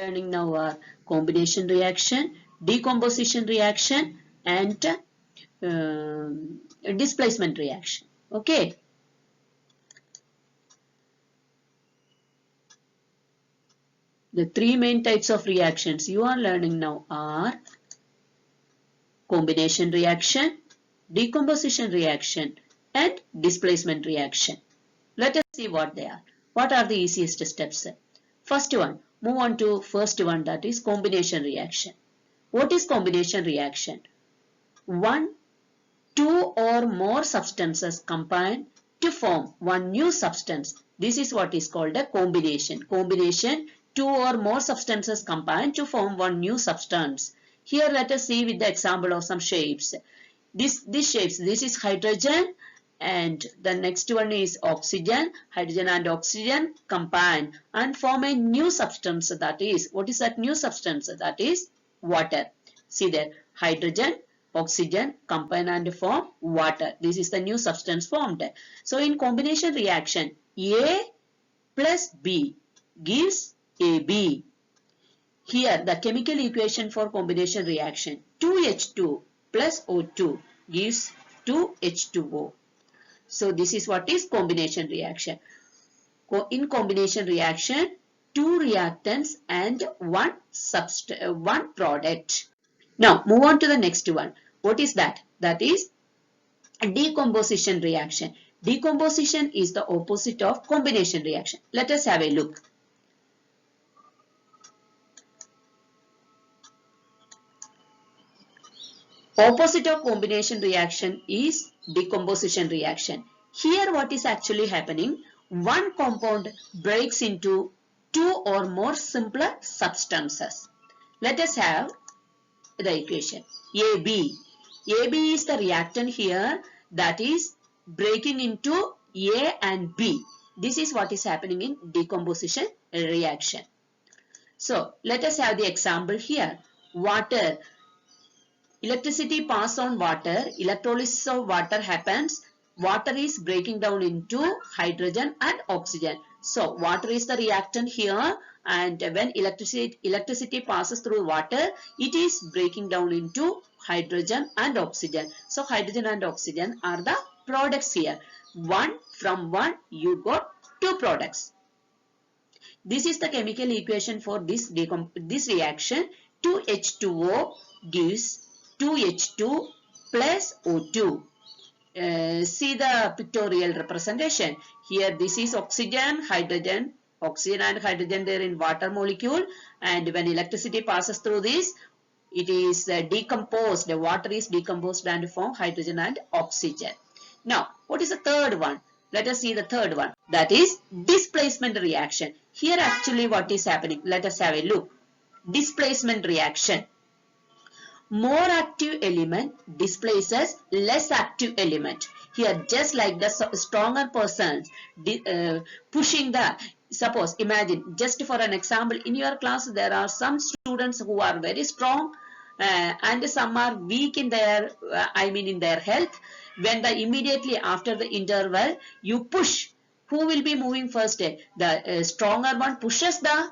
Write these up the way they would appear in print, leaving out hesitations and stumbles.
Learning now are combination reaction, decomposition reaction, and displacement reaction. Okay. The three main types of reactions you are learning now are combination reaction, decomposition reaction, and displacement reaction. Let us see what they are. What are the easiest steps? First one, move on to first one, that is combination reaction. What is combination reaction? One, two or more substances combine to form one new substance. This is what is called a combination. Combination, two or more substances combine to form one new substance. Here let us see with the example of some shapes. These shapes, this is hydrogen and the next one is oxygen. Hydrogen and oxygen combine and form a new substance, that is, what is that new substance? That is water. See there, hydrogen, oxygen combine and form water. This is the new substance formed. So in combination reaction, A plus B gives AB. Here the chemical equation for combination reaction, 2H2 plus O2 gives 2H2O. So this is what is combination reaction. In combination reaction, two reactants and one product. Now move on to the next one. What is that? That is decomposition reaction. Decomposition is the opposite of combination reaction. Let us have a look. Opposite of combination reaction is decomposition reaction. Here what is actually happening? One compound breaks into two or more simpler substances. Let us have the equation AB. AB is the reactant here, that is breaking into A and B. This is what is happening in decomposition reaction. So let us have the example here. Water. Electricity pass on water. Electrolysis of water happens. Water is breaking down into hydrogen and oxygen. So water is the reactant here, and when electricity passes through water, it is breaking down into hydrogen and oxygen. So hydrogen and oxygen are the products here. From one you got two products. This is the chemical equation for this reaction. 2H2O gives 2H2 plus O2. See the pictorial representation. Here this is oxygen, hydrogen. Oxygen and hydrogen, they are in water molecule, and when electricity passes through this, it is decomposed. The water is decomposed and form hydrogen and oxygen. Now, what is the third one? Let us see the third one. That is displacement reaction. Here actually what is happening? Let us have a look. Displacement reaction. More active element displaces less active element. Here just like the stronger person pushing the, suppose imagine, just for an example, in your class there are some students who are very strong and some are weak in their in their health. When the immediately after the interval you push, who will be moving first? The stronger one pushes the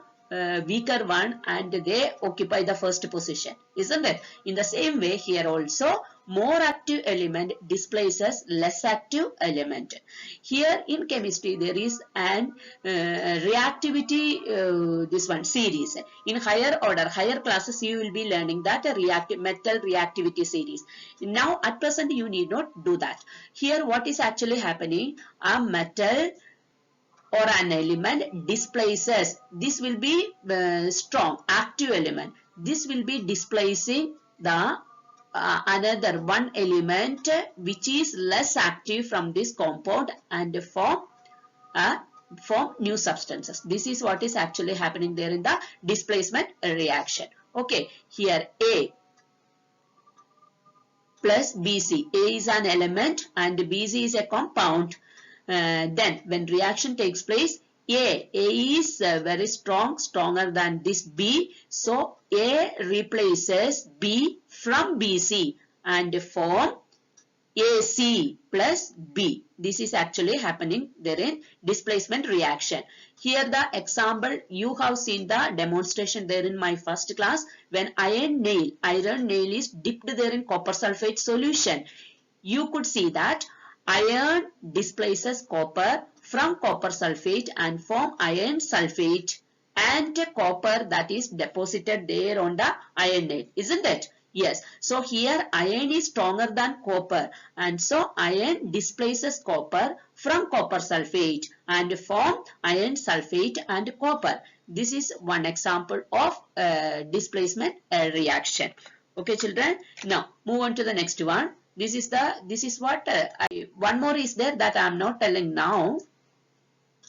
weaker one and they occupy the first position, isn't it? In the same way here also, more active element displaces less active element. Here in chemistry there is an reactivity this one series. In higher order, higher classes you will be learning that metal reactivity series. Now at present you need not do that. Here what is actually happening? A metal or an element displaces, this will be strong active element, this will be displacing the another one element which is less active from this compound and form new substances. This is what is actually happening there in the displacement reaction. Okay, here A plus BC. A is an element and BC is a compound. Then when reaction takes place, A is very strong, stronger than this B. So A replaces B from BC and form AC plus B. This is actually happening there in displacement reaction. Here the example, you have seen the demonstration there in my first class when iron nail is dipped there in copper sulfate solution. You could see that iron displaces copper from copper sulfate and form iron sulfate, and copper that is deposited there on the iron nail, isn't it? Yes. So here iron is stronger than copper, and so iron displaces copper from copper sulfate and form iron sulfate and copper. This is one example of displacement reaction. Okay, children. Now move on to the next one. This is what one more is there that I am not telling now.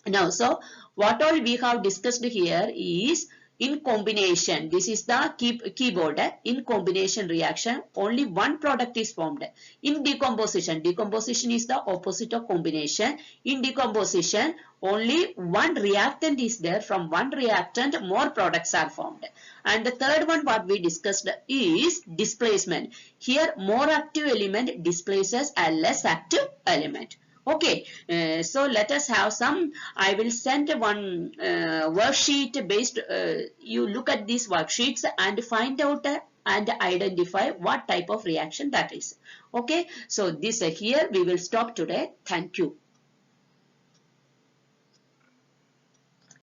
Now, so what all we have discussed here is in combination. This is the keyboard. In combination reaction, only one product is formed. In decomposition, decomposition is the opposite of combination. In decomposition, only one reactant is there. From one reactant, more products are formed. And the third one what we discussed is displacement. Here, more active element displaces a less active element. Okay, so let us have some. I will send one worksheet based. You look at these worksheets and find out and identify what type of reaction that is. Okay, so this here we will stop today. Thank you.